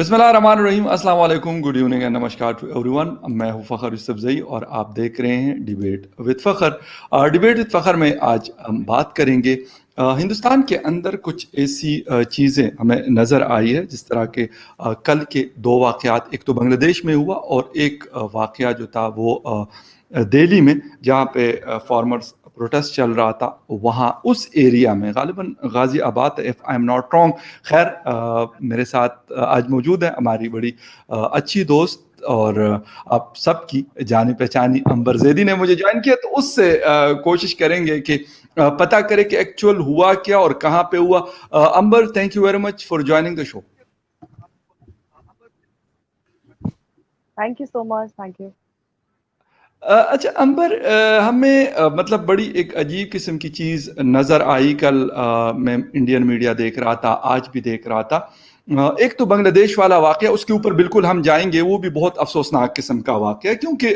बिस्मिल्लाहिर्रहमानिर्रहीम, अस्सलाम वालेकुम, गुड इवनिंग एंड नमस्कार टू एवरीवन। मैं हूं फ़खर यूसुफज़ई और आप देख रहे हैं debate with Fakhar. Debate with Fakhar में आज हम बात करेंगे हिंदुस्तान के अंदर कुछ ऐसी चीज़ें हमें नज़र आई है, जिस तरह के कल के दो वाक़यात, एक तो बांग्लादेश में हुआ और एक वाक़या जो था वो दिल्ली में, जहाँ पे फार्मर्स प्रोटेस्ट चल रहा था, वहाँ उस एरिया में गालिबन Ghaziabad, if I am not wrong. खैर, मेरे साथ आज मौजूद है हमारी बड़ी अच्छी दोस्त और आप सबकी जानी पहचानी अंबर जैदी ने मुझे ज्वाइन किया, तो उससे कोशिश करेंगे कि पता करें कि एक्चुअल हुआ क्या और कहाँ पे हुआ। Ambar, thank you very much for joining the show. Thank you so much, thank you. अच्छा अंबर, हमें मतलब बड़ी एक अजीब किस्म की चीज़ नज़र आई कल। मैं इंडियन मीडिया देख रहा था, आज भी देख रहा था। एक तो बांग्लादेश वाला वाक़या, उसके ऊपर बिल्कुल हम जाएंगे, वो भी बहुत अफसोसनाक किस्म का वाक़या है, क्योंकि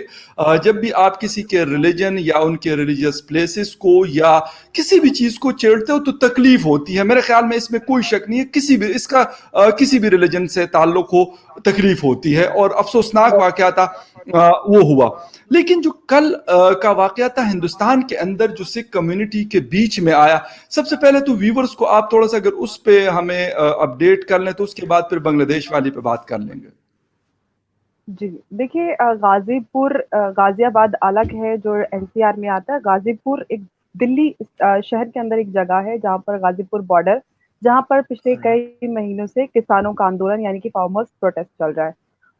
जब भी आप किसी के रिलीजन या उनके रिलीजियस प्लेसेस को या किसी भी चीज़ को छेड़ते हो तो तकलीफ होती है। मेरे ख्याल में इसमें कोई शक नहीं है, किसी भी इसका किसी भी रिलीजन से ताल्लुक हो, तकलीफ होती है और अफसोसनाक वाक़या था वो हुआ। लेकिन जो कल का वाक़या था हिंदुस्तान के अंदर, जो सिख कम्युनिटी के बीच में आया, सबसे पहले तो व्यूवर्स को आप थोड़ा सा अगर उस पे हमें अपडेट कर लें, तो उसके बाद फिर बांग्लादेश वाली पे बात कर लेंगे। जी, देखिए, गाज़ियाबाद अलग है जो एनसीआर में आता है। गाज़ीपुर एक दिल्ली शहर के अंदर एक जगह है जहाँ पर गाज़ीपुर बॉर्डर, जहाँ पर पिछले कई महीनों से किसानों का आंदोलन यानी कि फार्मर्स प्रोटेस्ट चल रहा है।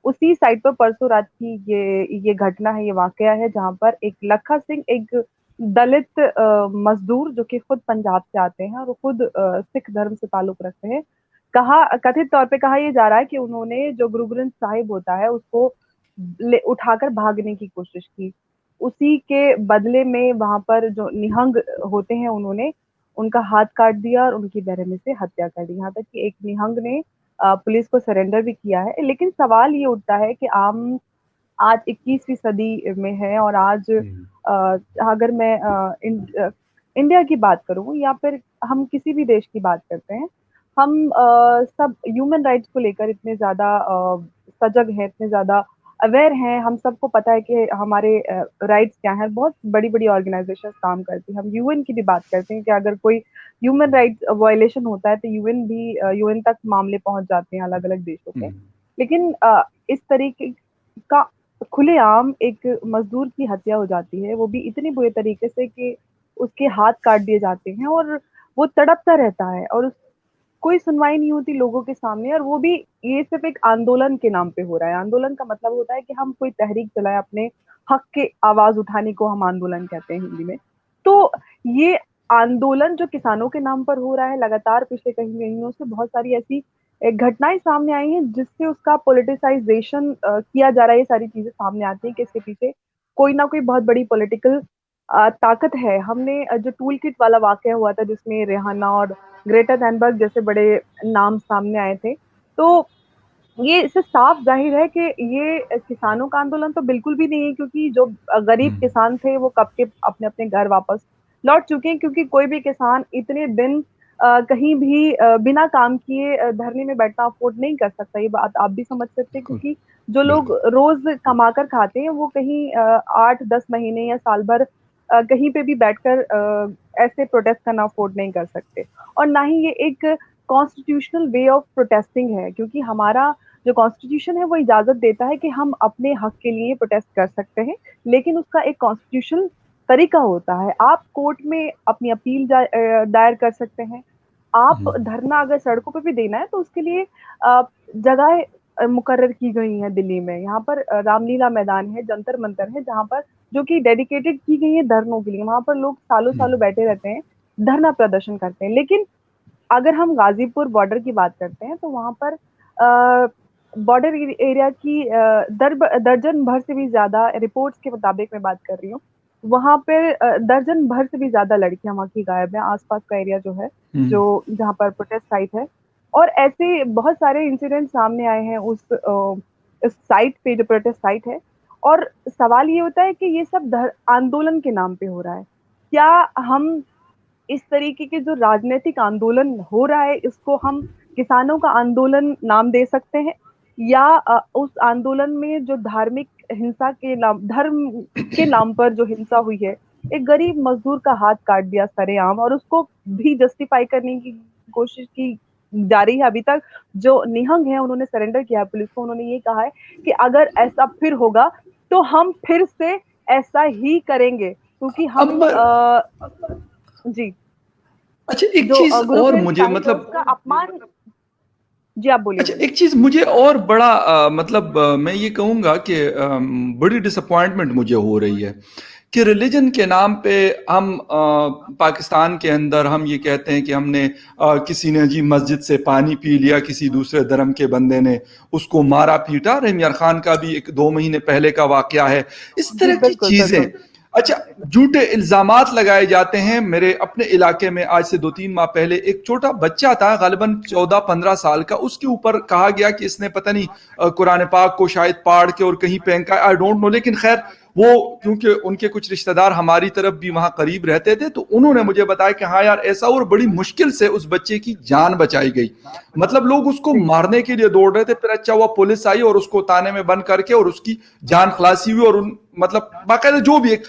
उसी साइड पर परसों रात की ये घटना है, ये वाक़या है जहाँ पर एक लखा सिंह, एक दलित मज़दूर जो कि खुद पंजाब से आते हैं और वो खुद सिख धर्म से ताल्लुक़ रखते हैं। कथित तौर पे कहा ये जा रहा है कि उन्होंने जो गुरु ग्रंथ साहिब होता है उसको उठाकर भागने की कोशिश की। उसी के बदले में वहां पर जो निहंग होते हैं उन्होंने उनका हाथ काट दिया और उनकी बेरहमी से हत्या कर दी। यहाँ तक कि एक निहंग ने पुलिस को सरेंडर भी किया है। लेकिन सवाल ये उठता है कि आज 21वीं सदी में है और आज अगर मैं इंडिया की बात करूं या फिर हम किसी भी देश की बात करते हैं, हम सब ह्यूमन राइट्स को लेकर इतने ज़्यादा सजग हैं, इतने ज़्यादा अवेयर हैं, हम सबको पता है कि हमारे राइट्स क्या हैं। बहुत बड़ी-बड़ी ऑर्गेनाइज़ेशंस काम करती हैं। हम यूएन की भी बात करते हैं कि अगर कोई ह्यूमन राइट्स वायलेशन होता है तो यूएन तक मामले पहुँच जाते हैं अलग-अलग देशों के। लेकिन इस तरीके का खुलेआम एक मज़दूर की हत्या हो जाती है, वो भी इतने बुरे तरीके से कि उसके हाथ काट दिए जाते हैं और वो तड़पता रहता है और कोई सुनवाई नहीं होती लोगों के सामने। और वो भी ये सिर्फ एक आंदोलन के नाम पे हो रहा है। आंदोलन का मतलब होता है कि हम कोई तहरीक चलाएं, अपने हक के आवाज उठाने को हम आंदोलन कहते हैं हिंदी में। तो ये आंदोलन जो किसानों के नाम पर हो रहा है, लगातार पिछले कई महीनों से बहुत सारी ऐसी घटनाएं सामने आई हैं जिससे उसका पोलिटिसाइजेशन किया जा रहा है। ये सारी चीजें सामने आती है कि इसके पीछे कोई ना कोई बहुत बड़ी पॉलिटिकल ताकत है। हमने जो टूल किट वाला वाकया हुआ था जिसमें रेहाना और ग्रेटा थैनबर्ग जैसे बड़े नाम सामने आए थे, तो ये इससे साफ जाहिर है कि ये किसानों का आंदोलन तो बिल्कुल भी नहीं है, क्योंकि जो गरीब किसान थे वो कब के अपने अपने घर वापस लौट चुके हैं। क्योंकि कोई भी किसान इतने दिन कहीं भी बिना काम किए धरने में बैठना अफोर्ड नहीं कर सकता। ये बात आप भी समझ सकते हैं, क्योंकि जो लोग रोज कमाकर खाते हैं वो कहीं 8-10 महीने या साल भर कहीं पे भी बैठकर ऐसे प्रोटेस्ट करना अफोर्ड नहीं कर सकते। और ना ही ये एक कॉन्स्टिट्यूशनल वे ऑफ प्रोटेस्टिंग है, क्योंकि हमारा जो कॉन्स्टिट्यूशन है वो इजाजत देता है कि हम अपने हक के लिए प्रोटेस्ट कर सकते हैं, लेकिन उसका एक कॉन्स्टिट्यूशनल तरीका होता है। आप कोर्ट में अपनी अपील दायर कर सकते हैं। आप धरना अगर सड़कों पे भी देना है तो उसके लिए जगह मुकर्रर की गई हैं दिल्ली में। यहाँ पर रामलीला मैदान है, जंतर मंतर है, जहाँ पर जो कि डेडिकेटेड की गई है धरनों के लिए। वहां पर लोग सालों सालों बैठे रहते हैं, धरना प्रदर्शन करते हैं। लेकिन अगर हम गाजीपुर बॉर्डर की बात करते हैं तो वहां पर बॉर्डर एरिया की दर्जन भर से भी ज्यादा, रिपोर्ट्स के मुताबिक मैं बात कर रही हूँ, वहां पर दर्जन भर से भी ज्यादा लड़कियां वहां की गायब हैं। आसपास का एरिया जो है, जो जहाँ पर प्रोटेस्ट साइट है, और ऐसे बहुत सारे इंसिडेंट सामने आए हैं उस साइट पे, जो प्रोटेस्ट साइट है। और सवाल ये होता है कि ये सब आंदोलन के नाम पे हो रहा है। क्या हम इस तरीके के जो राजनीतिक आंदोलन हो रहा है इसको हम किसानों का आंदोलन नाम दे सकते हैं? या उस आंदोलन में जो धार्मिक हिंसा के नाम धर्म के नाम पर जो हिंसा हुई है, एक गरीब मजदूर का हाथ काट दिया सरेआम, और उसको भी जस्टिफाई करने की कोशिश की जा रही है। अभी तक जो निहंग है उन्होंने सरेंडर किया है पुलिस को, उन्होंने ये कहा है कि अगर ऐसा फिर होगा तो हम फिर से ऐसा ही करेंगे, क्योंकि हम अंबर, जी, अच्छा एक जो चीज गुरु और ग्रंथ मुझे साहिब है मतलब, उसका अपमान। जी, आप बोलिए अच्छा बोलिए। एक चीज मुझे और बड़ा मतलब मैं ये कहूंगा कि बड़ी डिसअपॉइंटमेंट मुझे हो रही है कि रिलीजन के नाम पे हम पाकिस्तान के अंदर हम ये कहते हैं कि हमने किसी ने जी मस्जिद से पानी पी लिया, किसी दूसरे धर्म के बंदे ने उसको मारा पीटा। रहीम यार खान का भी एक 2 महीने पहले का वाकया है। इस जी, तरह की बिल्कुल चीजें, बिल्कुल। अच्छा झूठे इल्जामात लगाए जाते हैं। मेरे अपने इलाके में आज से 2-3 माह पहले एक छोटा बच्चा था, गालिबन 14-15 साल का, उसके ऊपर कहा गया कि इसने पता नहीं कुरान पाक को शायद पाड़ के और कहीं फेंका, आई डोंट नो। लेकिन खैर वो, क्योंकि उनके कुछ रिश्तेदार हमारी तरफ भी वहां करीब रहते थे, तो उन्होंने मुझे बताया कि हाँ यार ऐसा, और बड़ी मुश्किल से उस बच्चे की जान बचाई गई। मतलब लोग उसको जी, मारने के लिए दौड़ रहे थे, फिर अच्छा हुआ पुलिस आई और उसको ताने में बंद करके और उसकी जान खलासी हुई। और उन मतलब बाकायदा जो भी एक,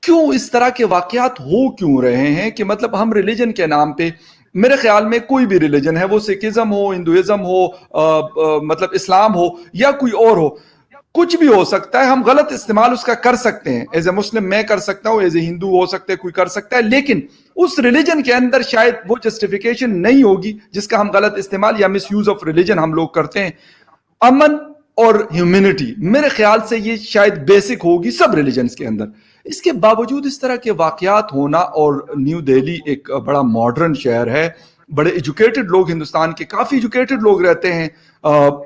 क्यों इस तरह के वाकयात हो क्यों रहे हैं कि मतलब हम रिलीजन के नाम पे, मेरे ख्याल में कोई भी रिलीजन है, वो सिखिज्म हो, हिंदुइज्म हो, मतलब इस्लाम हो या कोई और हो, कुछ भी हो सकता है, हम गलत इस्तेमाल उसका कर सकते हैं। एज ए मुस्लिम मैं कर सकता हूं, एज ए हिंदू हो सकते हैं, कोई कर सकता है, लेकिन उस रिलीजन के अंदर शायद वो जस्टिफिकेशन नहीं होगी जिसका हम गलत इस्तेमाल या मिस यूज ऑफ रिलीजन हम लोग करते हैं। अमन और ह्यूमैनिटी, मेरे ख्याल से ये शायद बेसिक होगी सब रिलीजन्स के अंदर। इसके बावजूद इस तरह के वाकयात होना, और न्यू दिल्ली एक बड़ा मॉडर्न शहर है, बड़े एजुकेटेड लोग हिंदुस्तान के काफी एजुकेटेड लोग रहते हैं,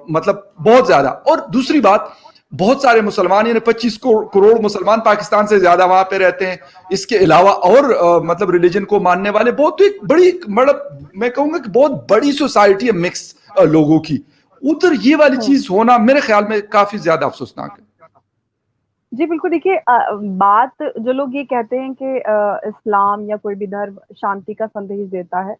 मतलब बहुत ज्यादा। और दूसरी बात, बहुत सारे मुसलमान, यानी 25 करोड़ मुसलमान पाकिस्तान से ज्यादा वहां पे रहते हैं। इसके अलावा और मतलब रिलीजन को मानने वाले बहुत, तो एक बड़ी, मतलब मैं कहूंगा कि बहुत बड़ी सोसाइटी है मिक्स लोगों की। उधर ये वाली हुँ। चीज होना मेरे ख्याल में काफी ज्यादा अफसोसनाक है। जी, बिल्कुल। देखिए बात जो लोग ये कहते हैं कि इस्लाम या कोई भी धर्म शांति का संदेश देता है,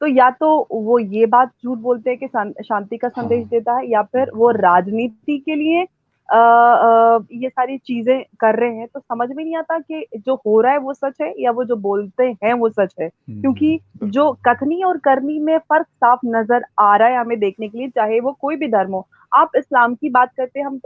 तो या तो वो ये बात झूठ बोलते हैं कि शांति का हाँ, संदेश देता है, या फिर वो बिल्कुल। राजनीति के लिए ये सारी चीज़ें कर रहे हैं। तो समझ में नहीं आता कि जो हो रहा है वो सच है या वो जो बोलते हैं वो सच है। क्योंकि जो बिल्कुल। कथनी और करनी में फ़र्क साफ नज़र आ रहा है हमें देखने के लिए, चाहे वो कोई भी धर्म हो। आप इस्लाम की बात करते हैं,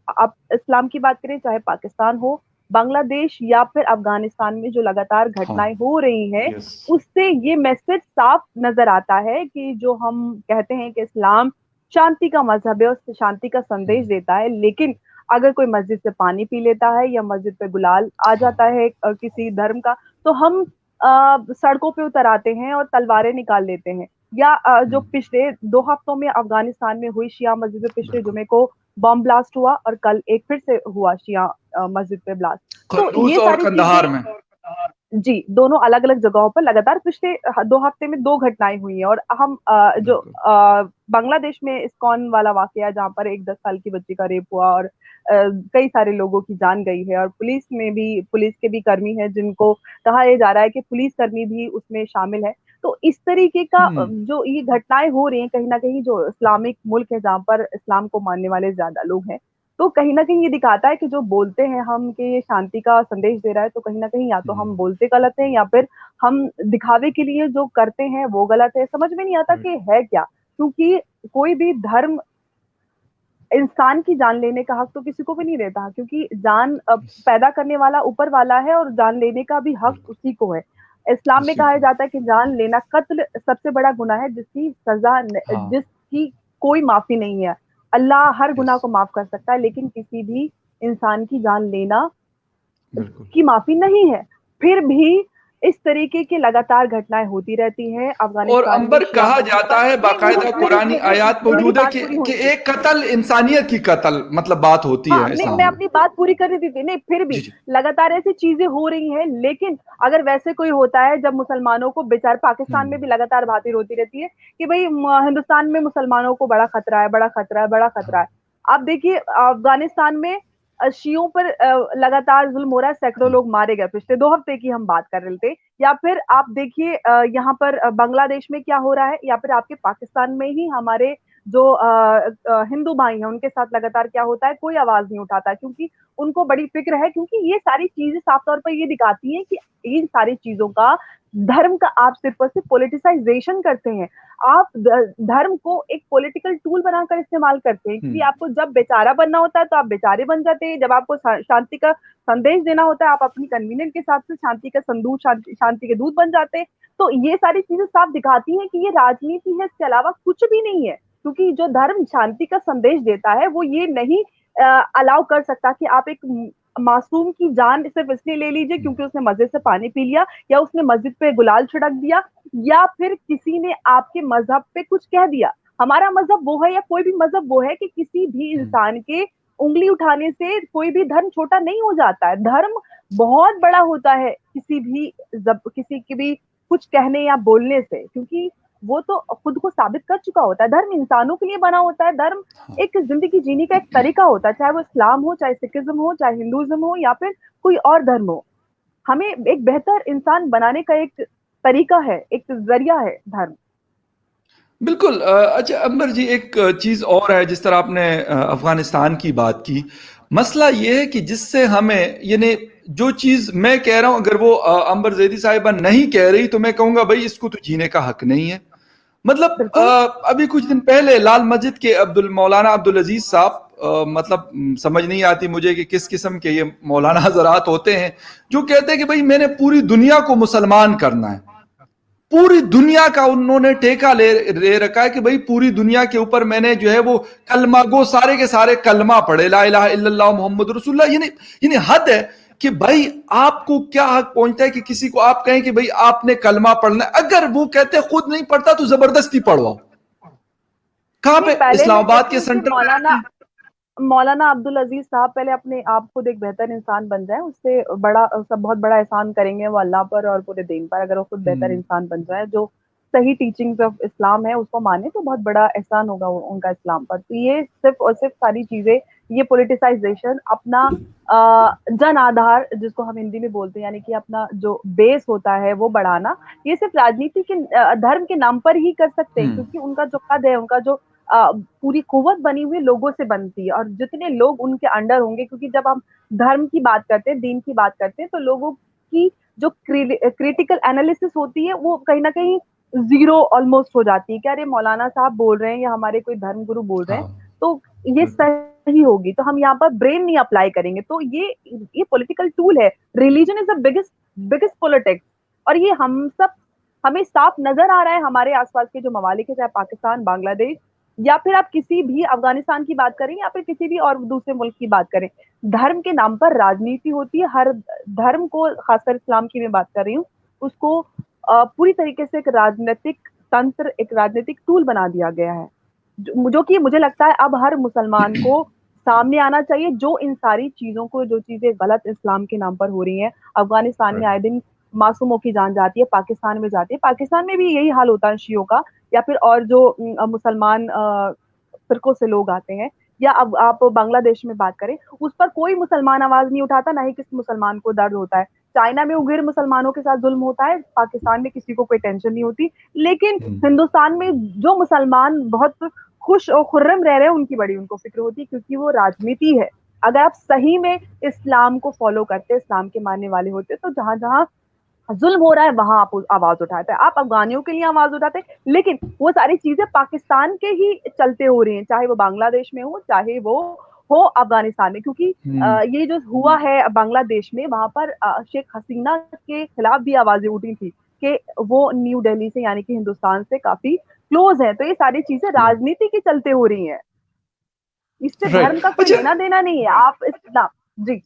आप इस्लाम की बात करें, चाहे पाकिस्तान हो, बांग्लादेश या फिर अफ़गानिस्तान में जो लगातार हाँ, घटनाएँ हो रही हैं, यस। उससे ये मैसेज साफ नज़र आता है कि जो हम कहते हैं कि इस्लाम शांति का मज़हब है और शांति का संदेश देता है, लेकिन अगर कोई मस्जिद से पानी पी लेता है या मस्जिद पे गुलाल आ हाँ, जाता है किसी धर्म का, तो हम सड़कों पे उतर आते हैं और तलवारें निकाल लेते हैं। या जो पिछले 2 हफ्तों में अफ़गानिस्तान में हुई शिया मस्जिद में पिछले बिल्कुल। जुमे को बम ब्लास्ट हुआ, और कल एक फिर से हुआ शिया मस्जिद पे ब्लास्ट। तो खरदूस ये और सारी कंदहार चीज़ें में। जी, दोनों अलग-अलग जगहों पर लगातार पिछले 2 हफ्ते में 2 घटनाएँ हुई हैं, और हम बिल्कुल। बांग्लादेश में इस्कॉन वाला वाक़या जहाँ पर एक 10 साल की बच्ची का रेप हुआ और कई सारे लोगों की जान गई है, और पुलिस के भी कर्मी हैं जिनको कहा ये जा रहा है कि पुलिसकर्मी भी उसमें शामिल है। तो इस तरीके का जो ये घटनाएँ हो रही हैं, कहीं न कहीं जो इस्लामिक मुल्क है जहाँ पर इस्लाम को मानने वाले ज़्यादा लोग हैं, तो कहीं न कहीं ये दिखाता है कि जो बोलते हैं हम कि ये शांति का संदेश दे रहा है, तो कहीं न कहीं या तो हम बोलते गलत हैं या फिर हम दिखावे के लिए जो करते हैं वो गलत है। समझ में नहीं आता कि है क्या? क्योंकि कोई भी धर्म इंसान की जान लेने का हक तो किसी को भी नहीं देता, क्योंकि जान पैदा करने वाला ऊपर वाला है और जान लेने का भी हक बिल्कुल। उसी को है। इस्लाम में उसी कहा को। जाता है कि जान लेना कत्ल सबसे बड़ा गुनाह है, हाँ। जिसकी कोई माफ़ी नहीं है। अल्लाह हर यस। गुनाह को माफ़ कर सकता है, लेकिन किसी भी इंसान की जान लेना बिल्कुल। की माफ़ी नहीं है। फिर भी इस तरीके की लगातार घटनाएँ होती रहती हैं और अफ़गानिस्तान में अंबर शिया कहा मस्जिद जाता पर। है, नहीं, बाकायदा कुरानी आयत मेरी मौजूद है बात पूरी कि होनी थी। एक कत्ल इंसानियत की कत्ल, मतलब बात होती हाँ, है नहीं, मैं इस्लाम में। अपनी बात पूरी कर रही थी। नहीं, फिर जी, भी जी। लगातार ऐसी चीज़ें हो रही हैं, लेकिन अगर वैसे कोई होता है जब मुसलमानों को, बेचारे पाकिस्तान में भी लगातार बातें होती रहती है कि भई हिंदुस्तान में मुसलमानों को बड़ा खतरा है, बड़ा खतरा है, बड़ा खतरा हाँ। है। आप देखिए अफ़गानिस्तान में शियों पर लगातार ज़ुल्म हो रहा है, सैकड़ों हाँ। लोग मारे गए, पिछले 2 हफ्ते की हम बात कर रहे थे। या फिर आप देखिए यहाँ पर बांग्लादेश में क्या हो रहा है, या फिर आपके पाकिस्तान में ही हमारे जो हिंदू भाई हैं उनके साथ लगातार क्या होता है, कोई आवाज नहीं उठाता, क्योंकि उनको बड़ी फिक्र है, क्योंकि ये सारी चीजें साफ तौर पर ये दिखाती हैं कि इन सारी चीजों का, धर्म का आप सिर्फ और सिर्फ पोलिटिसाइजेशन करते हैं। आप धर्म को एक पॉलिटिकल टूल बनाकर इस्तेमाल करते हैं, क्योंकि आपको जब बेचारा बनना होता है तो आप बेचारे बन जाते हैं, जब आपको शांति का संदेश देना होता है आप अपनी कन्वीनियंट के हिसाब से शांति का संदूत, शांति के दूत बन जाते हैं। तो ये सारी चीजें साफ दिखाती हैं कि ये राजनीति है, इसके अलावा कुछ भी नहीं है, क्योंकि जो धर्म शांति का संदेश देता है वो ये नहीं अलाउ कर सकता कि आप एक मासूम की जान सिर्फ इसलिए ले लीजिए क्योंकि उसने मजे से पानी पी लिया, या उसने मस्जिद पे गुलाल छिड़क दिया, या फिर किसी ने आपके मजहब पे कुछ कह दिया। हमारा मजहब वो है, या कोई भी मजहब वो है, कि किसी भी इंसान के उंगली उठाने से कोई भी धर्म छोटा नहीं हो जाता है। धर्म बहुत बड़ा होता है किसी के भी कुछ कहने या बोलने से, क्योंकि वो तो खुद को साबित कर चुका होता है। धर्म इंसानों के लिए बना होता है, धर्म एक जिंदगी जीने का एक तरीका होता है, चाहे वो इस्लाम हो, चाहे सिखिज्म हो, चाहे हिंदुइज्म हो, या फिर कोई और धर्म हो। हमें एक बेहतर इंसान बनाने का एक तरीका है, एक जरिया है धर्म। बिल्कुल। अच्छा अंबर जी, एक चीज और है, जिस तरह आपने अफगानिस्तान की बात की, मसला ये है कि जिससे हमें, यानी जो चीज मैं कह रहा हूं, अगर वो अंबर जैदी साहिबा नहीं कह रही तो मैं कहूंगा भाई इसको तो जीने का हक नहीं है। मतलब अभी कुछ दिन पहले लाल मस्जिद के मौलाना अब्दुल अजीज साहब, मतलब समझ नहीं आती मुझे कि किस किस्म के ये मौलाना हजरात होते हैं जो कहते हैं कि भाई मैंने पूरी दुनिया को मुसलमान करना है। पूरी दुनिया का उन्होंने ठेका ले रखा है कि भाई पूरी दुनिया के ऊपर मैंने जो है वो कलमा गो सारे के सारे कलमा पढ़े, ला इलाहा इल्लल्लाह मुहम्मद रसूलुल्लाह। यानी हद है कि भाई आपको क्या हक पहुंचता है कि किसी को आप कहें कि भाई आपने कलमा पढ़ना है, अगर वो कहते खुद नहीं पढ़ता तो जबरदस्ती पढ़वाओ। कहां पे? इस्लामाबाद के सेंटर मौलाना अब्दुल अजीज साहब पहले अपने आप खुद एक बेहतर इंसान बन जाए, उससे बड़ा सब बहुत बड़ा एहसान करेंगे वो अल्लाह पर और पूरे दीन पर। अगर वो खुद बेहतर इंसान बन जाए, जो सही टीचिंग्स ऑफ इस्लाम है उसको माने, तो बहुत बड़ा एहसान होगा उनका इस्लाम पर। तो ये सिर्फ और सिर्फ सारी चीजें, ये पॉलिटिसाइजेशन, अपना जन आधार जिसको हम हिंदी में बोलते हैं, यानी कि अपना जो बेस होता है वो बढ़ाना, ये सिर्फ राजनीति के धर्म के नाम पर ही कर सकते हैं, क्योंकि उनका जो कद है, उनका जो पूरी कुव्वत बनी हुई लोगों से बनती है, और जितने लोग उनके अंडर होंगे, क्योंकि जब हम धर्म की बात करते हैं, दीन की बात करते हैं, तो लोगों की जो क्रिटिकल एनालिसिस होती है वो कहीं ना कहीं जीरो ऑलमोस्ट हो जाती है। क्या अरे मौलाना साहब बोल रहे हैं या हमारे कोई धर्म गुरु बोल रहे हैं तो ये सही होगी, तो हम यहाँ पर ब्रेन नहीं अप्लाई करेंगे। तो ये पॉलिटिकल टूल है। Religion is the biggest biggest politics, और ये हमें साफ नजर आ रहा है हमारे आसपास के जो ममालिक है, चाहे पाकिस्तान, बांग्लादेश, या फिर आप किसी भी अफगानिस्तान की बात करें, या फिर किसी भी और दूसरे मुल्क की बात करें, धर्म के नाम पर राजनीति होती है। हर धर्म को, खासकर इस्लाम की मैं बात कर रही हूँ, उसको पूरी तरीके से एक राजनीतिक तंत्र, एक राजनीतिक टूल बना दिया गया है, जो कि मुझे लगता है अब हर मुसलमान को सामने आना चाहिए। जो इन सारी चीजों को, जो चीजें गलत इस्लाम के नाम पर हो रही हैं, अफगानिस्तान में आए दिन मासूमों की जान जाती है, पाकिस्तान में जाती है, पाकिस्तान में भी यही हाल होता है शियों का, या फिर और जो मुसलमान फिरकों से लोग आते हैं, या अब आप बांग्लादेश में बात करें, उस पर कोई मुसलमान आवाज नहीं उठाता, ना ही किसी मुसलमान को दर्द होता है। चाइना में उग्र मुसलमानों के साथ जुल्म होता है, पाकिस्तान में किसी को कोई टेंशन नहीं होती, लेकिन हिंदुस्तान में जो मुसलमान बहुत खुश और खुर्रम रह रहे हैं, उनको फिक्र होती है, क्योंकि वो राजनीति है। अगर आप सही में इस्लाम को फॉलो करते, इस्लाम के मानने वाले होते, तो जहां जहां जुल्म हो रहा है वहां आप आवाज उठाते हैं, आप अफगानियों के लिए आवाज उठाते हैं, लेकिन वो सारी चीजें पाकिस्तान के ही चलते हो रही हैं, चाहे वो बांग्लादेश में हो, चाहे वो हो अफगानिस्तान में। क्योंकि ये जो हुआ है बांग्लादेश में, वहां पर शेख हसीना के खिलाफ भी आवाजें उठी थी कि वो न्यू दिल्ली से, यानी कि हिंदुस्तान से काफी क्लोज है। तो ये सारी चीजें राजनीति की चलते हो रही है, इससे धर्म का कोई लेना देना नहीं है। आप इस्लाम जी।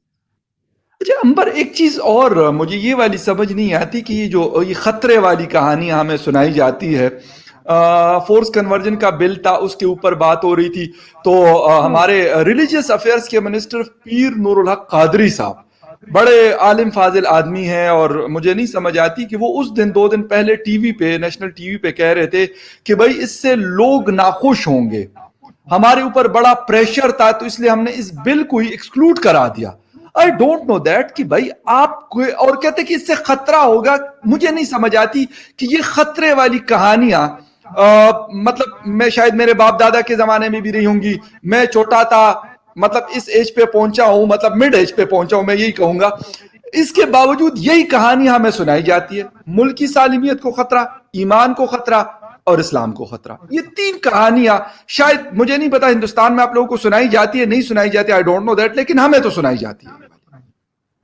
अच्छा अंबर, एक चीज और मुझे ये वाली समझ नहीं आती कि ये खतरे वाली कहानी हमें सुनाई जाती है। फोर्स कन्वर्जन का बिल था, उसके ऊपर बात हो रही थी, तो हमारे रिलीजियस अफेयर्स के मिनिस्टर पीर नूरुल हक कादरी साहब बड़े आलिम फाजिल आदमी हैं, और मुझे नहीं समझ आती कि वो उस दिन 2 दिन पहले टीवी पे, नेशनल टीवी पे कह रहे थे कि भाई इससे लोग नाखुश होंगे, हमारे ऊपर बड़ा प्रेशर था तो इसलिए हमने इस बिल को ही एक्सक्लूड करा दिया। आई डोंट नो दैट कि भाई आप, और कहते कि इससे खतरा होगा। मुझे नहीं समझ आती कि ये खतरे वाली कहानियां मतलब मैं शायद मेरे बाप दादा के जमाने में भी रही होंगी, मैं छोटा था, मतलब इस एज पे पहुंचा हूं, मतलब मिड एज पे पहुंचा हूं, मैं यही कहूंगा। इसके बावजूद यही कहानी हमें सुनाई जाती है, मुल्क की सालिमियत को खतरा, ईमान को खतरा और इस्लाम को खतरा। ये तीन कहानियां शायद, मुझे नहीं पता हिंदुस्तान में आप लोगों को सुनाई जाती है नहीं सुनाई जाती, आई डोंट नो दैट, लेकिन हमें तो सुनाई जाती है।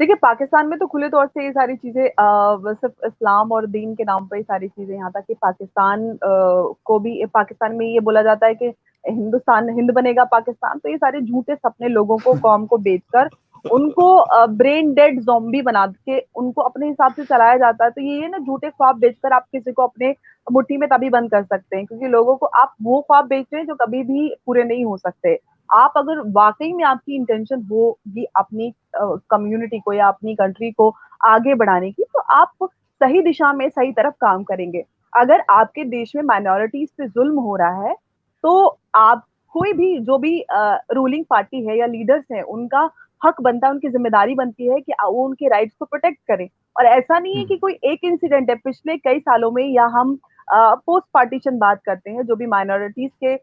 देखिए, पाकिस्तान में तो खुले तौर से ये सारी चीजें सिर्फ इस्लाम और दीन के नाम पर ही सारी चीजें, यहाँ तक कि पाकिस्तान को भी, पाकिस्तान में ये बोला जाता है कि हिंदुस्तान हिंद बनेगा पाकिस्तान, तो ये सारे झूठे सपने लोगों को, कौम को बेचकर उनको ब्रेन डेड ज़ॉम्बी बना के उनको अपने हिसाब से चलाया जाता है। तो ये ना झूठे ख्वाब बेचकर आप किसी को अपने मुट्ठी में तभी बंद कर सकते हैं, क्योंकि लोगों को आप वो ख्वाब बेच रहे हैं जो कभी भी पूरे नहीं हो सकते। आप अगर वाकई में आपकी इंटेंशन होगी अपनी कम्युनिटी को या अपनी कंट्री को आगे बढ़ाने की, तो आप सही दिशा में सही तरफ काम करेंगे। अगर आपके देश में माइनॉरिटीज पे जुल्म हो रहा है, तो आप कोई भी जो भी रूलिंग पार्टी है या लीडर्स हैं, उनका हक बनता है, उनकी जिम्मेदारी बनती है कि वो उनके राइट्स को प्रोटेक्ट करें। और ऐसा नहीं है कि कोई एक इंसिडेंट है पिछले कई सालों में, या हम पोस्ट पार्टीशन बात करते हैं, जो भी माइनॉरिटीज के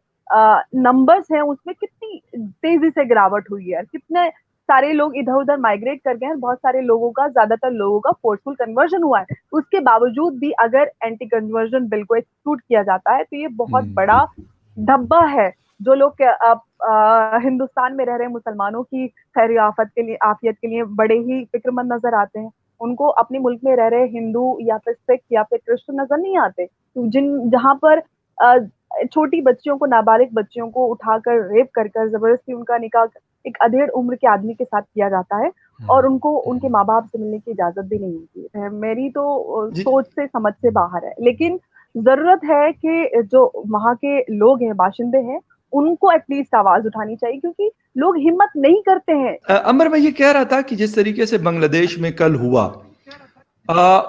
नंबर्स हैं उसमें कितनी तेजी से गिरावट हुई है, कितने सारे लोग इधर उधर माइग्रेट कर गए हैं, बहुत सारे लोगों का, ज्यादातर लोगों का फोर्सफुल कन्वर्जन हुआ है। उसके बावजूद भी अगर एंटी कन्वर्जन बिल को एक्सक्लूड किया जाता है, तो ये बहुत बड़ा धब्बा है। जो लोग हिंदुस्तान में रह रहे मुसलमानों की खैर आफत के लिए, आफियत के लिए बड़े ही फिक्रमंद नजर आते हैं, उनको अपने मुल्क में रह रहे हिंदू या फिर सिख या फिर क्रिश्चियन नजर नहीं आते। जिन जहां पर छोटी बच्चियों को, नाबालिग बच्चियों को उठाकर रेप कर कर जबरदस्ती उनका निकाह एक अधेड़ उम्र के आदमी के साथ किया जाता है, और उनको उनके माँ बाप से मिलने की इजाजत भी नहीं होती है। मेरी तो सोच से समझ से बाहर है, लेकिन जरूरत है कि जो वहाँ के लोग हैं, बाशिंदे हैं, उनको एटलीस्ट आवाज उठानी चाहिए, क्योंकि लोग हिम्मत नहीं करते हैं। अमर, मैं ये कह रहा था कि जिस तरीके से बांग्लादेश में कल हुआ,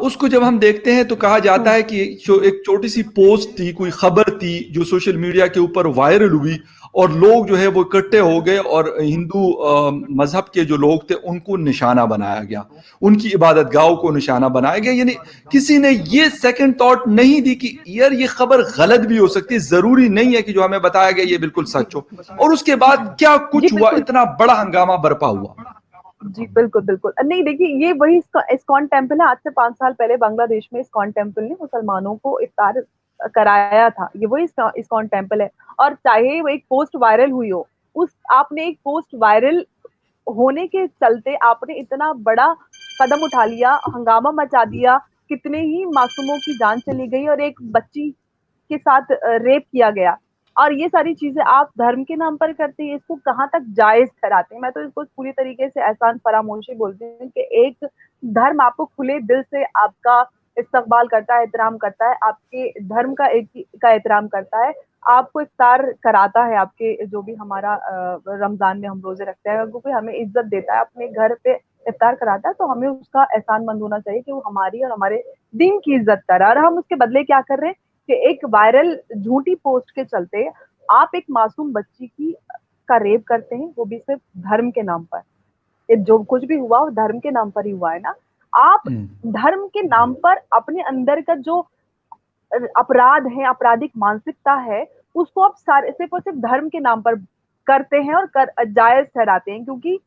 उसको जब हम देखते हैं तो कहा जाता है कि जो एक छोटी सी पोस्ट थी, कोई खबर थी जो सोशल मीडिया के ऊपर वायरल हुई, और लोग जो है वो इकट्ठे हो गए और हिंदू मजहब के जो लोग थे उनको निशाना बनाया गया, उनकी इबादत गाहों को निशाना बनाया गया। यानी किसी ने ये सेकंड थॉट नहीं दी कि यार ये खबर गलत भी हो सकती है, जरूरी नहीं है कि जो हमें बताया गया ये बिल्कुल सच हो। और उसके बाद क्या कुछ हुआ, इतना बड़ा हंगामा बरपा हुआ। जी बिल्कुल बिल्कुल। नहीं देखिए, ये वही इस्कॉन टेम्पल है। आज से 5 साल पहले बांग्लादेश में इस्कॉन टेम्पल ने मुसलमानों को इफ्तार कराया था, ये वही इस्कॉन टेम्पल है। और चाहे वो एक पोस्ट वायरल हुई हो, उस आपने एक पोस्ट वायरल होने के चलते आपने इतना बड़ा कदम उठा लिया, हंगामा मचा दिया, कितने ही मासूमों की जान चली गई और एक बच्ची के साथ रेप किया गया। और ये सारी चीजें आप धर्म के नाम पर करते हैं, इसको कहाँ तक जायज ठहराते हैं? मैं तो इसको पूरी तरीके से एहसान फरामोशी बोलती हूँ कि एक धर्म आपको खुले दिल से आपका इस्तकबाल करता है, एहतराम करता है, आपके धर्म का का एहतराम करता है, आपको इफ्तार कराता है, आपके जो भी हमारा रमजान में हम रोजे रखते हैं, क्योंकि हमें इज्जत देता है, अपने घर पे इफ्तार कराता है, तो हमें उसका एहसानमंद होना चाहिए कि वो हमारी और हमारे दीन की इज्जत कर रहा है। और हम उसके बदले क्या कर रहे हैं कि एक वायरल झूठी पोस्ट के चलते आप एक मासूम बच्ची की का रेप करते हैं, वो भी सिर्फ धर्म के नाम पर। ये जो कुछ भी हुआ वो धर्म के नाम पर ही हुआ है ना। आप धर्म के नाम पर अपने अंदर का जो अपराध है, आपराधिक मानसिकता है, उसको आप सारे सिर्फ और सिर्फ धर्म के नाम पर करते हैं और जायज ठहराते हैं। क्योंकि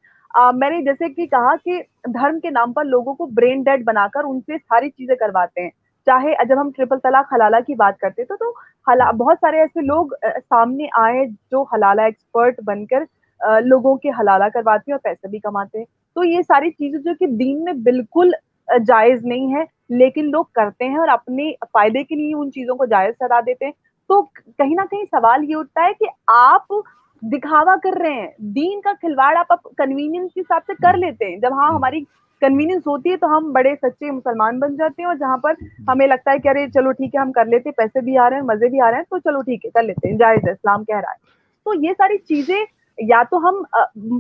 मैंने जैसे कि कहा कि धर्म के नाम पर लोगों को ब्रेन डेड बनाकर उनसे सारी चीजें करवाते हैं। चाहे जब हम ट्रिपल तलाक हलाला की बात करते तो बहुत सारे ऐसे लोग सामने आए जो हलाला एक्सपर्ट बनकर लोगों के हलाला करवाते हैं और पैसे भी कमाते हैं। तो ये सारी चीजें जो कि दीन में बिल्कुल जायज नहीं है, लेकिन लोग करते हैं और अपने फायदे के लिए उन चीजों को जायज ठहरा देते हैं। तो कहीं ना कहीं सवाल ये उठता है कि आप दिखावा कर रहे हैं, दीन का खिलवाड़ आप कन्वीनियंस के हिसाब से कर लेते हैं। जब हाँ हमारी कन्वीनियंस होती है तो हम बड़े सच्चे मुसलमान बन जाते हैं, और जहां पर हमें लगता है कि अरे चलो ठीक है हम कर लेते हैं, पैसे भी आ रहे हैं, मजे भी आ रहे हैं, तो चलो ठीक है कर लेते हैं, जायज है, इस्लाम कह रहा है। तो ये सारी चीजें या तो हम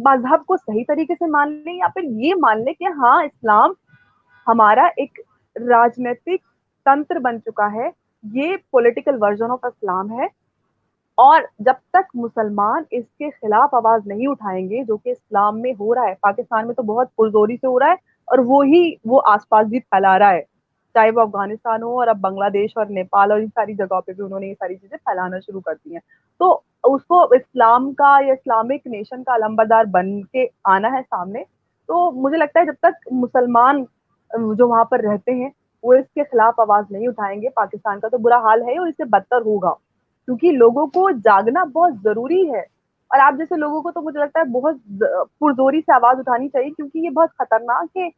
मजहब को सही तरीके से मान लें, या फिर ये मान लें कि हाँ इस्लाम हमारा एक राजनीतिक तंत्र बन चुका है, ये पॉलिटिकल वर्जन ऑफ इस्लाम है। और जब तक मुसलमान इसके खिलाफ आवाज नहीं उठाएंगे, जो कि इस्लाम में हो रहा है, पाकिस्तान में तो बहुत पुरजोरी से हो रहा है, और वो आसपास भी फैला रहा है, चाहे वो अफगानिस्तान हो और अब बांग्लादेश और नेपाल और इन सारी जगहों पे भी उन्होंने ये सारी चीजें फैलाना शुरू कर दी हैं। तो उसको इस्लाम का या इस्लामिक नेशन का अलंबरदार बन के आना है सामने। तो मुझे लगता है जब तक मुसलमान जो वहां पर रहते हैं वो इसके खिलाफ आवाज नहीं उठाएंगे, पाकिस्तान का तो बुरा हाल है और इससे बदतर होगा, क्योंकि लोगों को जागना बहुत जरूरी है। और आप जैसे लोगों को तो मुझे लगता है बहुत पुरजोरी से आवाज उठानी चाहिए, क्योंकि ये बहुत खतरनाक है।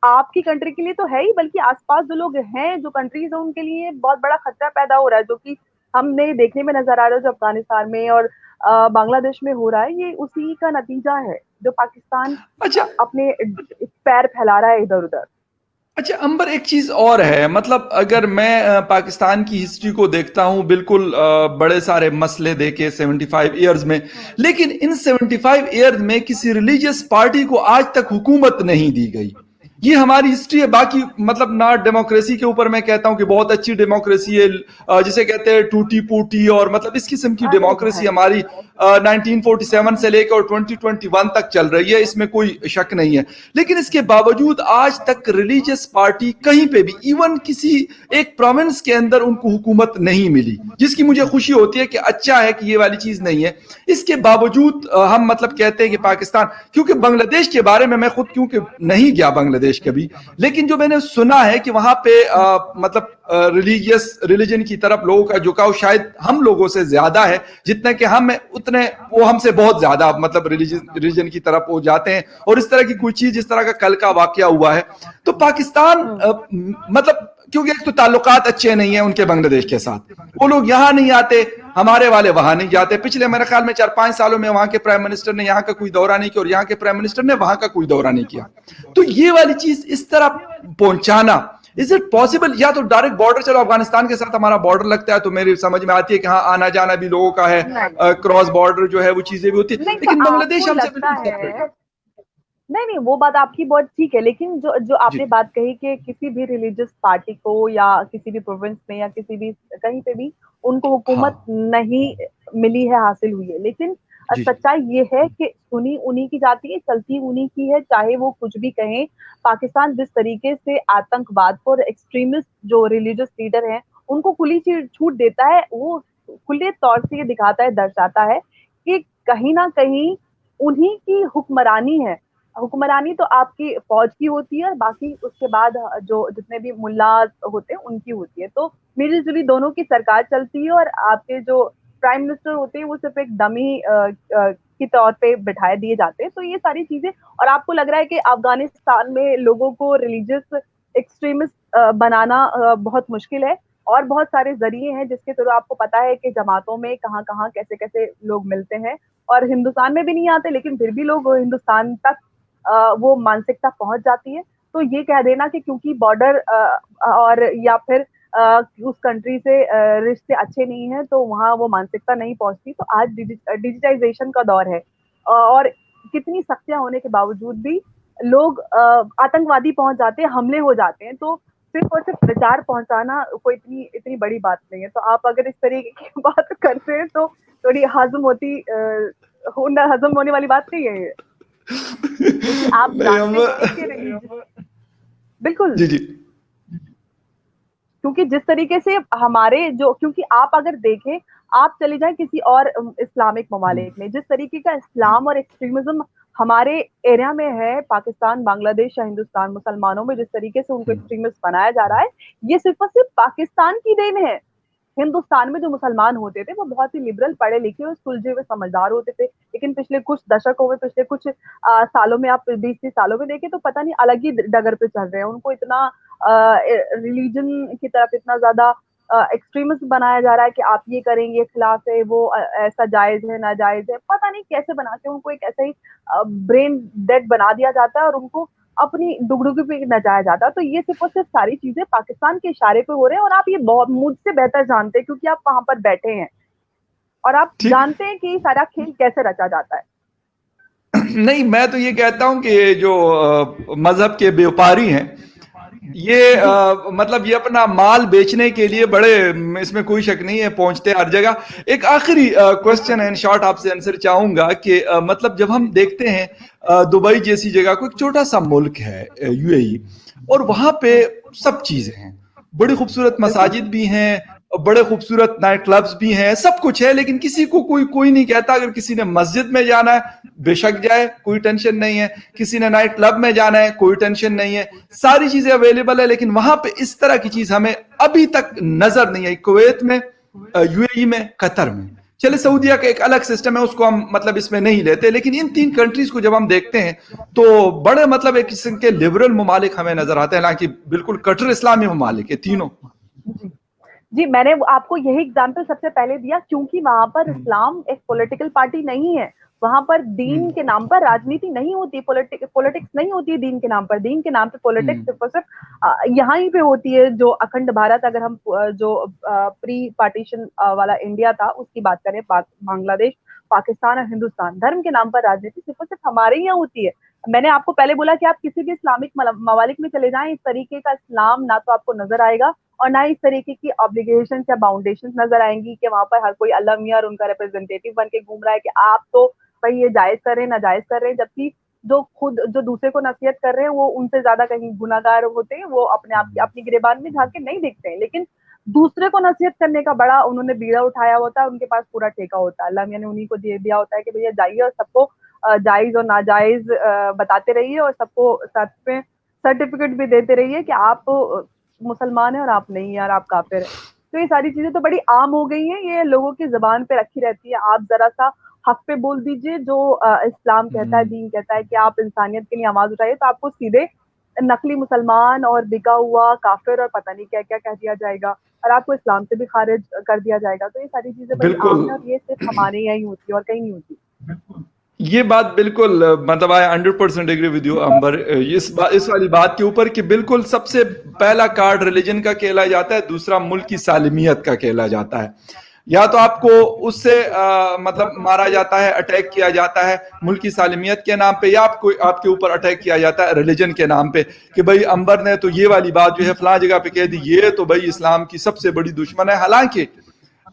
आपकी कंट्री के लिए तो है ही, बल्कि आसपास जो लोग हैं, जो कंट्रीज है, उनके लिए बहुत बड़ा खतरा पैदा हो रहा है, जो कि हमने देखने में नजर आ रहा है, जो अफगानिस्तान में और बांग्लादेश में हो रहा है। ये उसी का नतीजा है, जो पाकिस्तान अच्छा अपने पैर फैला रहा है इधर उधर। अच्छा अंबर, एक चीज और है, मतलब अगर मैं पाकिस्तान की हिस्ट्री को देखता हूं, बिल्कुल बड़े सारे मसले देखे 75 ईयर्स में, लेकिन इन 75 ईयर्स में किसी रिलीजियस पार्टी को आज तक हुकूमत नहीं दी गई। ये हमारी हिस्ट्री है। बाकी मतलब ना डेमोक्रेसी के ऊपर मैं कहता हूं कि बहुत अच्छी डेमोक्रेसी है, जिसे कहते हैं टूटी फूटी, और मतलब इस किस्म की अरे डेमोक्रेसी भाई, हमारी 1947 से लेकर और 2021 तक चल रही है, इसमें कोई शक नहीं है। लेकिन इसके बावजूद आज तक रिलीजियस पार्टी कहीं पे भी, इवन किसी एक प्रोविंस के अंदर उनको हुकूमत नहीं मिली, जिसकी मुझे खुशी होती है कि अच्छा है कि ये वाली चीज नहीं है। इसके बावजूद हम मतलब कहते हैं कि पाकिस्तान, क्योंकि बांग्लादेश के बारे में मैं खुद क्योंकि नहीं गया बांग्लादेश कभी, लेकिन जो मैंने सुना है कि वहां पे मतलब रिलीजन की तरफ लोगों का झुकाव शायद हम लोगों से ज्यादा है, जितना कि हम उतने वो हमसे बहुत ज्यादा मतलब रिलीजन की तरफ वो जाते हैं। और इस तरह की कोई चीज, जिस तरह का कल का वाकया हुआ है, तो पाकिस्तान मतलब क्योंकि एक तो ताल्लुकात अच्छे नहीं है उनके बांग्लादेश के साथ, वो लोग यहाँ नहीं आते, हमारे वाले वहां नहीं जाते। पिछले मेरे ख्याल में 4-5 सालों में वहां के प्राइम मिनिस्टर ने यहाँ का कोई दौरा नहीं किया और यहाँ के प्राइम मिनिस्टर ने वहां का कोई दौरा नहीं किया। तो ये वाली चीज इस तरह पहुंचाना, इज इट पॉसिबल? या तो डायरेक्ट बॉर्डर, चलो अफगानिस्तान के साथ हमारा बॉर्डर लगता है तो मेरी समझ में आती है कि हाँ आना जाना भी लोगों का है, क्रॉस बॉर्डर जो है वो चीजें भी होती है, नहीं तो लेकिन बांग्लादेश आपको हमसे लगता बिल्कुल सेपरेट है। है, नहीं नहीं वो बात आपकी बहुत ठीक है, लेकिन जो जो जी आपने बात कही कि किसी भी रिलीजियस पार्टी को या किसी भी प्रोविंस में या किसी भी कहीं पे भी उनको हुकूमत हाँ नहीं मिली है, हासिल हुई है, लेकिन जी जी सच्चाई ये है कि सुनी उन्हीं की जाती है, चलती उन्हीं की है, चाहे वो कुछ भी कहें। पाकिस्तान जिस तरीके से आतंकवाद को और एक्सट्रीमिस्ट जो रिलीजियस लीडर हैं उनको खुली छूट देता है, वो खुले तौर से ये दिखाता है, दर्शाता है कि कहीं ना कहीं उन्हीं की हुक्मरानी है। हुक्मरानी तो आपकी फौज की होती है और बाकी उसके बाद जो जितने भी मुल्ला होते हैं उनकी होती है। तो मिली जुली दोनों की सरकार चलती है और आपके जो प्राइम मिनिस्टर होते हैं वो सिर्फ एक डमी की तौर पे बिठाए दिए जाते हैं। तो ये सारी चीजें, और आपको लग रहा है कि अफगानिस्तान में लोगों को रिलीजियस एक्सट्रीमिस्ट बनाना बहुत मुश्किल है, और बहुत सारे जरिए हैं जिसके थ्रू आपको पता है कि जमातों में कहाँ कहाँ कैसे कैसे लोग मिलते हैं, और हिंदुस्तान में भी नहीं आते लेकिन फिर भी लोग हिंदुस्तान तक वो मानसिकता पहुंच जाती है। तो ये कह देना कि क्योंकि बॉर्डर और या फिर उस कंट्री से रिश्ते अच्छे नहीं है तो वहाँ वो मानसिकता नहीं पहुंचती। तो आज डिजिटाइजेशन का दौर है और कितनी सख्तियां होने के बावजूद भी लोग आतंकवादी पहुंच जाते हैं, हमले हो जाते हैं। तो सिर्फ और सिर्फ प्रचार पहुंचाना कोई इतनी इतनी बड़ी बात नहीं है। तो आप अगर इस तरीके की बात करते हैं तो थोड़ी हजम होने वाली बात नहीं है, क्योंकि आप नहीं हम जानते हैं कि रिलीजन, बिल्कुल, जी जी क्योंकि जिस तरीके से हमारे जो, क्योंकि आप अगर देखें, आप चले जाएं किसी और इस्लामिक ममालिक में, जिस तरीके का इस्लाम और एक्सट्रीमिज्म हमारे एरिया में है, पाकिस्तान, बांग्लादेश या हिंदुस्तान, मुसलमानों में जिस तरीके से उनको एक्सट्रीमिस्ट बनाया जा रहा है, ये सिर्फ और सिर्फ पाकिस्तान की देन है। हिंदुस्तान में जो मुसलमान होते थे वो बहुत ही लिबरल, पढ़े लिखे और सुलझे हुए समझदार होते थे, लेकिन पिछले कुछ दशकों में, पिछले कुछ सालों में, आप 20-30 सालों में देखें तो पता नहीं अलग ही डगर पे चल रहे हैं। उनको इतना रिलीजन की तरफ इतना ज्यादा एक्सट्रीमिस्ट बनाया जा रहा है कि आप ये करेंगे खिलाफ है, वो ऐसा जायज है, नाजायज है, पता नहीं कैसे बना के उनको एक ऐसा ही ब्रेन डेड बना दिया जाता है और उनको अपनी डुगडुगी पे नचाया जाता है। तो ये सिर्फ और सिर्फ सारी चीजें पाकिस्तान के इशारे पे हो रहे हैं, और आप ये बहुत मुझसे बेहतर जानते हैं क्योंकि आप वहां पर बैठे हैं और आप ठीक। जानते हैं कि सारा खेल कैसे रचा जाता है। नहीं, मैं तो ये कहता हूं कि जो मजहब के व्यापारी हैं, ये मतलब ये अपना माल बेचने के लिए बड़े, इसमें कोई शक नहीं है, पहुंचते हैं हर जगह। एक आखिरी क्वेश्चन एंड शॉर्ट आपसे आंसर चाहूंगा कि मतलब जब हम देखते हैं दुबई जैसी जगह को, एक छोटा सा मुल्क है यूएई, और वहां पे सब चीजें हैं, बड़ी खूबसूरत बिल्कुल मसाजिद भी हैं, बड़े खूबसूरत नाइट क्लब्स भी हैं, सब कुछ है, लेकिन किसी को कोई नहीं कहता। अगर किसी ने मस्जिद में जाना है बेशक जाए, कोई टेंशन नहीं है। किसी ने नाइट क्लब में जाना है कोई टेंशन नहीं है, सारी चीजें अवेलेबल है। लेकिन वहां पे इस तरह की चीज हमें अभी तक नजर नहीं आई, कुवैत में, यूएई में, कतर में। चले सऊदिया का एक अलग सिस्टम है, उसको हम मतलब इसमें नहीं लेते, लेकिन इन 3 कंट्रीज को जब हम देखते हैं तो बड़े मतलब एक किस्म के लिबरल ममालिक हमें नजर आते हैं, हालांकि बिल्कुल कट्टर इस्लामी ममालिक है तीनों। जी जी, मैंने आपको यही एग्जाम्पल सबसे पहले दिया, क्योंकि वहां पर इस्लाम एक पॉलिटिकल पार्टी नहीं है। वहां पर दीन के नाम पर राजनीति नहीं होती, पॉलिटिक्स नहीं होती है दीन के नाम पर। दीन के नाम पे पॉलिटिक्स सिर्फ और सिर्फ यहाँ ही पे होती है। जो अखंड भारत, अगर हम जो प्री पार्टीशन वाला इंडिया था उसकी बात करें, बांग्लादेश, पाकिस्तान और हिंदुस्तान, धर्म के नाम पर राजनीति सिर्फ और सिर्फ हमारे यहाँ होती है। मैंने आपको पहले बोला कि आप किसी भी इस्लामिक ममालिक में चले जाएं, इस तरीके का इस्लाम ना तो आपको नजर आएगा, और ना इस तरीके की ऑब्लिगेशन या बाउंडेशन नजर आएंगी कि वहां पर हर कोई अल्लाह मियां और उनका रिप्रेजेंटेटिव बन के घूम रहा है कि आप तो भाई ये जायज कर रहे हैं, नाजायज कर रहे हैं। जबकि जो दूसरे को नसीहत कर रहे हैं वो उनसे ज्यादा कहीं गुनाहगार होते हैं। वो अपने आप की अपनी गिरेबान में झांक के नहीं देखते हैं, लेकिन दूसरे को नसीहत करने का बड़ा उन्होंने बीड़ा उठाया होता है, उनके पास पूरा ठेका होता है। अल्लाह मियां ने उन्हीं को दे दिया होता है कि भैया जाइए और सबको जायज और नाजायज बताते रहिए, और सबको साथ में सर्टिफिकेट भी देते रहिए कि आप मुसलमान है और आप नहीं है और आप काफिर है। तो ये सारी चीजें तो बड़ी आम हो गई हैं, ये लोगों की जबान पे रखी रहती है। आप जरा सा हक पे बोल दीजिए, जो इस्लाम कहता है, दीन कहता है कि आप इंसानियत के लिए आवाज उठाइए, तो आपको सीधे नकली मुसलमान और बिका हुआ काफिर और पता नहीं क्या क्या कह दिया जाएगा, और आपको इस्लाम से भी खारिज कर दिया जाएगा। तो ये सारी चीजें बड़ी बिल्कुल, आम है, और ये सिर्फ हमारे यहाँ ही होती है और कहीं नहीं होती। ये बात बिल्कुल मतलब आई 100% एग्री विद यू अंबर, इस वाली बात के ऊपर कि बिल्कुल सबसे पहला कार्ड रिलीजन का खेला जाता है, दूसरा मुल्क की सालिमियत का खेला जाता है। या तो आपको उससे मतलब मारा जाता है, अटैक किया जाता है मुल्क की सालिमियत के नाम पे, या आपको आपके ऊपर अटैक किया जाता है रिलीजन के नाम पे कि भाई अंबर ने तो ये वाली बात जो है फलां जगह पे कह दी, ये तो भाई इस्लाम की सबसे बड़ी दुश्मन है। हालांकि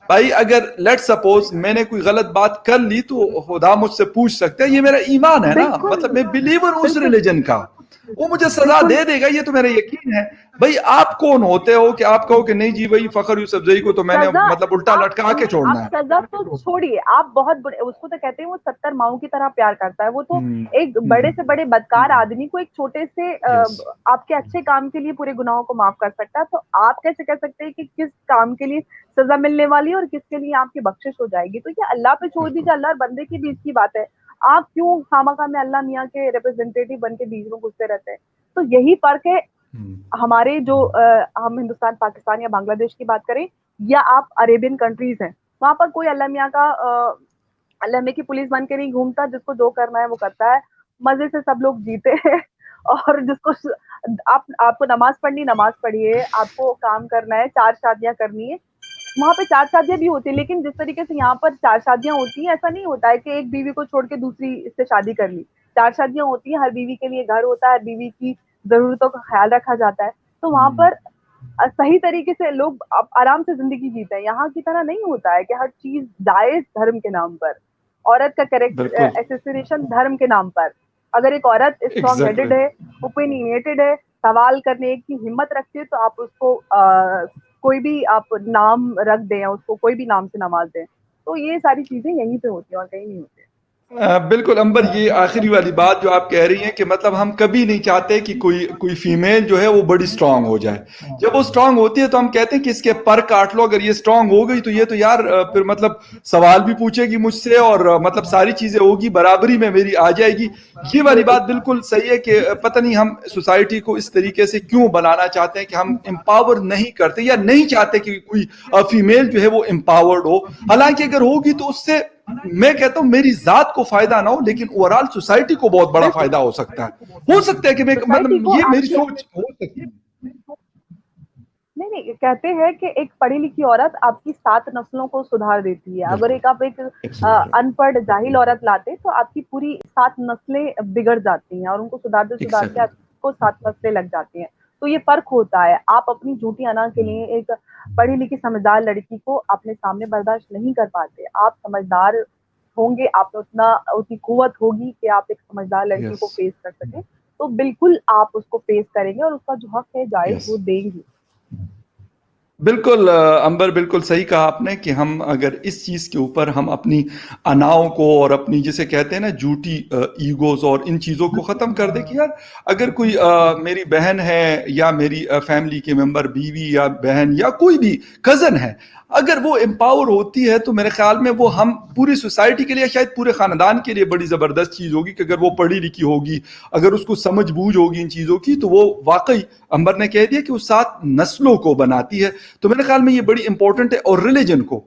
भाई अगर लेट सपोज मैंने कोई गलत बात कर ली तो खुदा मुझसे पूछ सकते हैं, ये मेरा ईमान है ना, बिल्कुल मतलब मैं बिलीवर हूं उस बिल्कुल रिलीजन का, वो मुझे सजा बिल्कुल दे देगा, ये तो मेरा यकीन है। भाई आप कौन होते हो कि आप कहो कि नहीं जी भाई फखर यूसुफजई को तो मैंने सजा, मतलब उल्टा आप लटका के छोड़ना आप है। सजा तो छोड़िए, आप बहुत बुरे, उसको तो कहते हैं वो 70 माओं की तरह प्यार करता है। वो तो हम्म, एक बड़े से बड़े बदकार आदमी को एक छोटे से यस, आपके अच्छे काम के लिए पूरे गुनाहों को माफ कर सकता है। तो आप कैसे कह सकते हैं कि किस काम के लिए सजा मिलने वाली है और किसके लिए आपकी बख्शिश हो जाएगी? तो ये अल्लाह पे छोड़ बिल्कुल, दीजिए, अल्लाह और बंदे के बीच की बात है। आप क्यों खामखा में अल्लाह मियाँ के रिप्रेजेंटेटिव बन के बीच में घुसते रहते हैं? तो यही फर्क है हमारे जो हम हिंदुस्तान, पाकिस्तान या बांग्लादेश की बात करें, या आप अरेबियन कंट्रीज हैं, वहां पर कोई अल्लाह मियाँ का अल्लाह मियाँ की पुलिस बन के नहीं घूमता। जिसको जो करना है वो करता है, मजे से सब लोग जीते हैं। और जिसको आपको नमाज पढ़नी, नमाज पढ़िए, आपको काम करना है, 4 शादियां करनी है, वहां पे 4 शादियां भी होती है। लेकिन जिस तरीके से यहाँ पर 4 शादियां होती हैं, ऐसा नहीं होता है कि एक बीवी को छोड़ के दूसरी इससे शादी कर ली। 4 शादियां होती हैं, हर बीवी के लिए घर होता है, हर बीवी की जरूरतों का ख्याल रखा जाता है। तो वहां पर सही तरीके से लोग आराम से जिंदगी जीते हैं। यहाँ की तरह नहीं होता है कि हर चीज जायज धर्म के नाम पर, औरत का कैरेक्टर बिल्कुल, एसेसिनेशन धर्म के नाम पर। अगर एक औरत स्ट्रॉन्ग एग्जैक्टली। हेडेड है, ओपिनियटेड है, सवाल करने की हिम्मत रखती है, तो आप उसको कोई भी आप नाम रख दें, उसको कोई भी नाम से नवाज दें। तो ये सारी चीजें यहीं पे होती हैं और कहीं नहीं होती। बिल्कुल अंबर, ये आखिरी वाली बात जो आप कह रही हैं कि मतलब हम कभी नहीं चाहते कि कोई कोई फीमेल जो है वो बड़ी स्ट्रांग हो जाए। जब वो स्ट्रांग होती है तो हम कहते हैं कि इसके पर काट लो, अगर ये स्ट्रांग हो गई तो ये तो यार फिर मतलब सवाल भी पूछेगी मुझसे और मतलब सारी चीजें होगी, बराबरी में मेरी आ जाएगी। ये वाली बिल्कुल बात बिल्कुल सही है कि पता नहीं हम सोसाइटी को इस तरीके से क्यों बनाना चाहते हैं कि हम एम्पावर नहीं करते या नहीं चाहते कि कोई फीमेल जो है वो एम्पावर्ड हो। हालांकि अगर होगी तो उससे मैं कहता हूं मेरी जात को फायदा ना हो, लेकिन ओवरऑल सोसाइटी को बहुत बड़ा बिल्कुल फायदा हो सकता है कि मैं सोसाइटी मतलब को ये मेरी आपकी, सोच हो सकती है। नहीं नहीं, कहते हैं कि एक पढ़ी लिखी औरत आपकी 7 नस्लों को सुधार देती है। अगर बिल्कुल, एक आप एक एब्सोल्युटली, अनपढ़ जाहिल औरत लाते तो आपकी पूरी 7 नस्लें बिगड़ जाती हैं, और उनको सुधारते सुधारते एग्जैक्टली, आपको 7 नस्लें लग जाती हैं। तो ये फर्क होता है। आप अपनी झूठी अना के लिए एक पढ़ी लिखी समझदार लड़की को अपने सामने बर्दाश्त नहीं कर पाते। आप समझदार होंगे, आप में उतनी कुव्वत होगी कि आप एक समझदार लड़की यस, को फेस कर सकें। तो बिल्कुल आप उसको फेस करेंगे और उसका जो हक है जायज़ यस। वो देंगे। बिल्कुल अंबर बिल्कुल सही कहा आपने कि हम अगर इस चीज़ के ऊपर हम अपनी अनाव को और अपनी जिसे कहते हैं ना झूठी ईगोज़ और इन चीज़ों को ख़त्म कर दें कि यार अगर कोई मेरी बहन है या मेरी फैमिली के मेंबर बीवी या बहन या कोई भी कज़न है, अगर वो एम्पावर होती है तो मेरे ख़्याल में वो हम पूरी सोसाइटी के लिए शायद पूरे ख़ानदान के लिए बड़ी ज़बरदस्त चीज़ होगी कि अगर वो पढ़ी-लिखी होगी, अगर उसको समझ-बूझ होगी इन चीज़ों की तो वो वाक़ई अंबर ने कह दिया कि वो 7 नस्लों को बनाती है। तो मेरे ख्याल में ये बड़ी इंपॉर्टेंट है और रिलीजन को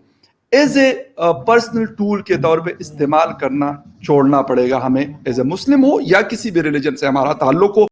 एज ए पर्सनल टूल के तौर पे इस्तेमाल करना छोड़ना पड़ेगा हमें एज ए मुस्लिम हो या किसी भी रिलीजन से हमारा ताल्लुक हो